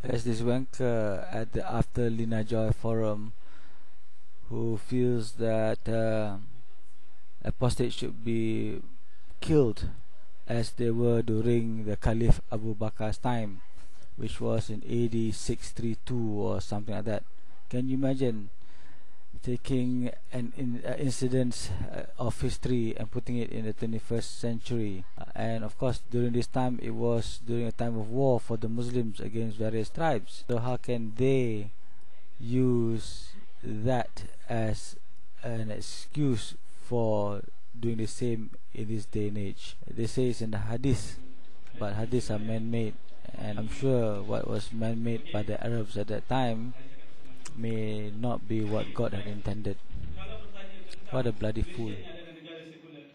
There's this wanker at the After Lina Joy forum who feels that apostates should be killed as they were during the Caliph Abu Bakr's time, which was in AD 632 or something like that. Can you imagine taking an incident of history and putting it in the 21st century? And of course, during this time, it was during a time of war for the Muslims against various tribes. So how can they use that as an excuse for doing the same in this day and age? They say it's in the hadith, but hadiths are man-made, and I'm sure what was man-made by the Arabs at that time may not be what God had intended. What a bloody fool.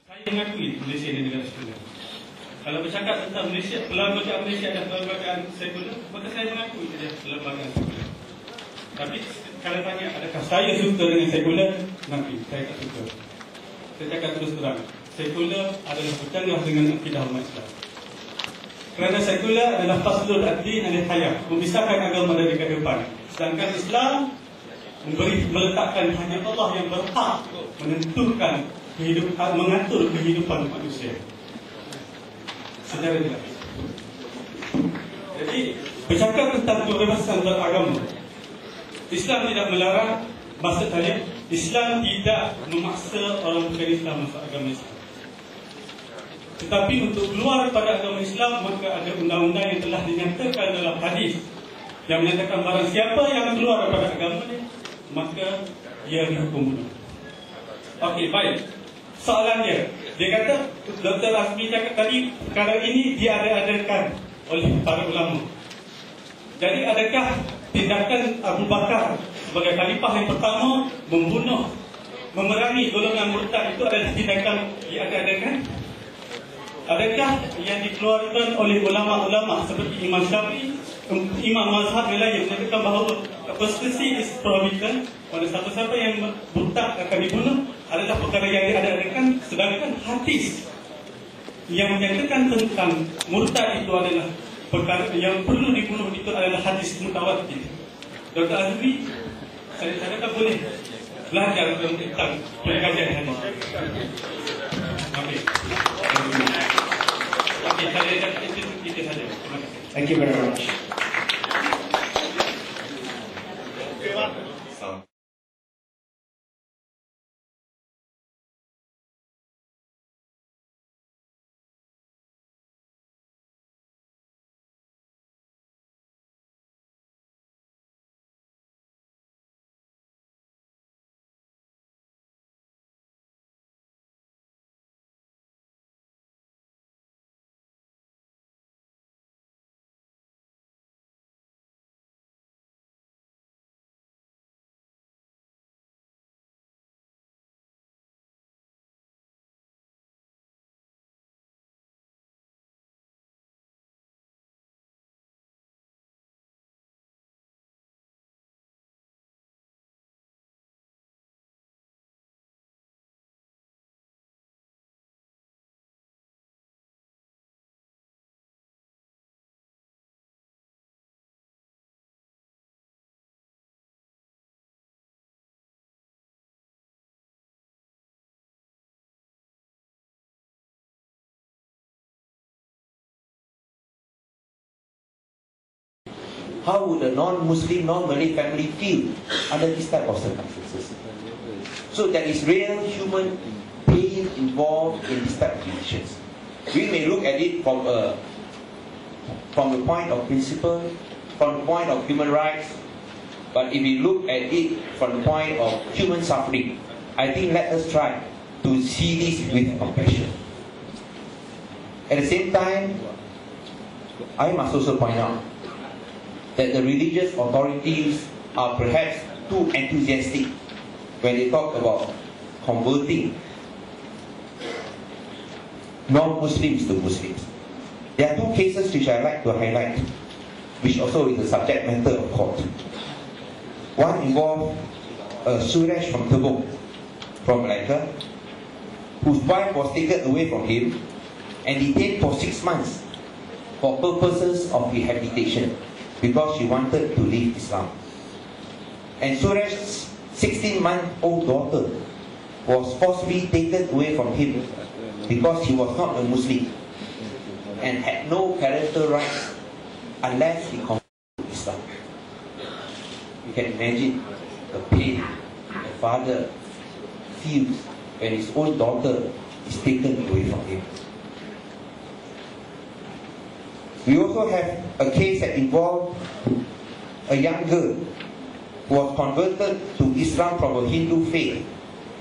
Saya mengakui Malaysia adalah negara sekular. Kalau bercakap tentang Malaysia, perlembagaan Malaysia adalah perlembagaan sekular, maka saya mengakui saja perlembagaan sekular. Tapi kalau tanya adakah saya suka dengan sekular, nanti saya tak suka. Saya cakap terus terang, sekular adalah bercanggah dengan akidah umat Islam. Kerana sekular adalah faslul ad-din al-hayah, memisahkan agama dari kehidupan. Sedangkan Islam meletakkan hanya Allah yang berhak menentukan kehidupan, mengatur kehidupan manusia secara jelas. Jadi bercakap tentang kebebasan beragama, Islam tidak melarang. Maksud saya, Islam tidak memaksa orang bukan Islam masuk agama Islam. Tetapi untuk keluar pada agama Islam, maka ada undang-undang yang telah dinyatakan dalam hadis yang menyatakan barang siapa yang keluar daripada agama dia, maka dia dihukum bunuh. Okey, baik. Soalan dia kata, Dr. Azmi cakap tadi, perkara ini diada-adakan oleh para ulama. Jadi adakah tindakan Abu Bakar sebagai khalifah yang pertama membunuh, memerangi golongan murtad itu adalah tindakan diada-adakan? Adakah yang dikeluarkan oleh ulama-ulama seperti Imam Syafi'i, imam mazhab yang lain menyatakan bahawa apostasy is prohibited, pada siapa-siapa yang murtad akan dibunuh adalah perkara yang diada-adakan, sedangkan hadis yang menyatakan tentang murtad itu adalah perkara yang perlu dibunuh itu adalah hadis mutawatir. Dr. Azmi, saya kata boleh belajar tentang pengkajian hadis. Okey. Okey, saya dah itu saja. Terima kasih. Thank you very much. How would a non-Muslim, non-Malay family feel under this type of circumstances? So there is real human pain involved in this type of decisions. We may look at it from the point of principle, from the point of human rights, but if we look at it from the point of human suffering, I think let us try to see this with compassion. At the same time, I must also point out that the religious authorities are perhaps too enthusiastic when they talk about converting non-Muslims to Muslims. There are two cases which I like to highlight, which also is the subject matter of court. One involved Suresh from Tebong, from Malacca, whose wife was taken away from him, and detained for 6 months for purposes of rehabilitation. because she wanted to leave Islam. And Suresh's 16-month-old daughter was forcibly taken away from him because he was not a Muslim and had no parental rights unless he converted to Islam. You can imagine the pain the father feels when his own daughter is taken away from him. We also have a case that involved a young girl who was converted to Islam from a Hindu faith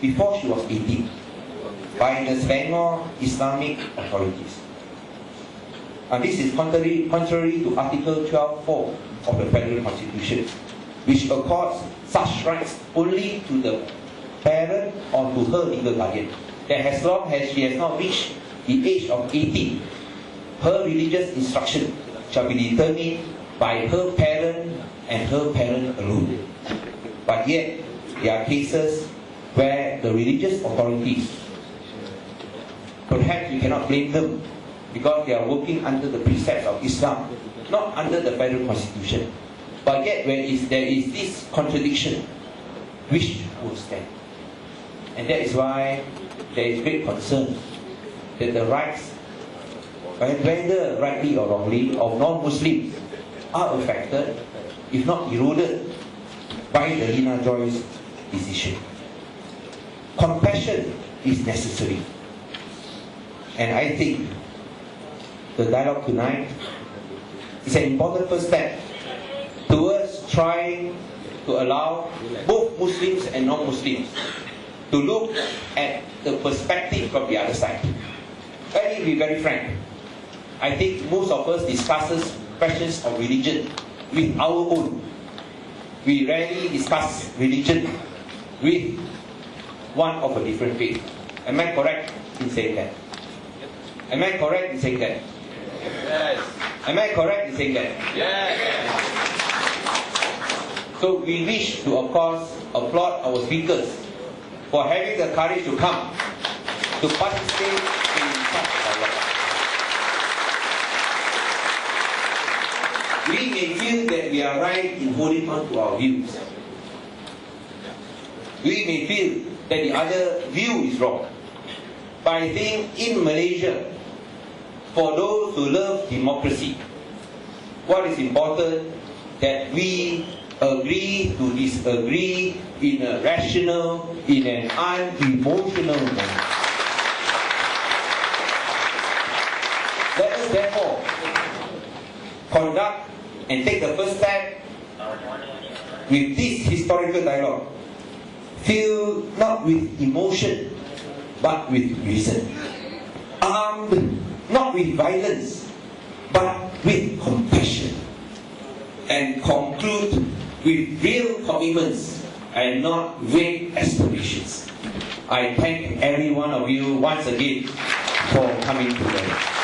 before she was 18 by the Selangor Islamic authorities. And this is contrary to Article 12(4) of the Federal Constitution, which accords such rights only to the parent or to her legal guardian. That as long as she has not reached the age of 18, her religious instruction shall be determined by her parent and her parent alone. But yet, there are cases where the religious authorities, perhaps we cannot blame them because they are working under the precepts of Islam, not under the Federal Constitution. But yet, there is this contradiction, which will stand. And that is why there is great concern that the rights, whether rightly or wrongly, of non-Muslims are affected, if not eroded, by the Lina Joy's decision. Compassion is necessary. And I think the dialogue tonight is an important first step towards trying to allow both Muslims and non-Muslims to look at the perspective from the other side. Let me be very frank. I think most of us discusses questions of religion with our own. We rarely discuss religion with one of a different faith. Am I correct in saying that? Am I correct in saying that? Yes. Am I correct in saying that? Yes. So we wish to, of course, applaud our speakers for having the courage to come to participate in such dialogue. We may feel that we are right in holding on to our views. We may feel that the other view is wrong. But I think in Malaysia, for those who love democracy, what is important that we agree to disagree in a rational, in an unemotional manner. Let us therefore conduct and take the first step with this historical dialogue, filled not with emotion but with reason, armed not with violence but with compassion, and conclude with real commitments and not vague aspirations. I thank every one of you once again for coming together.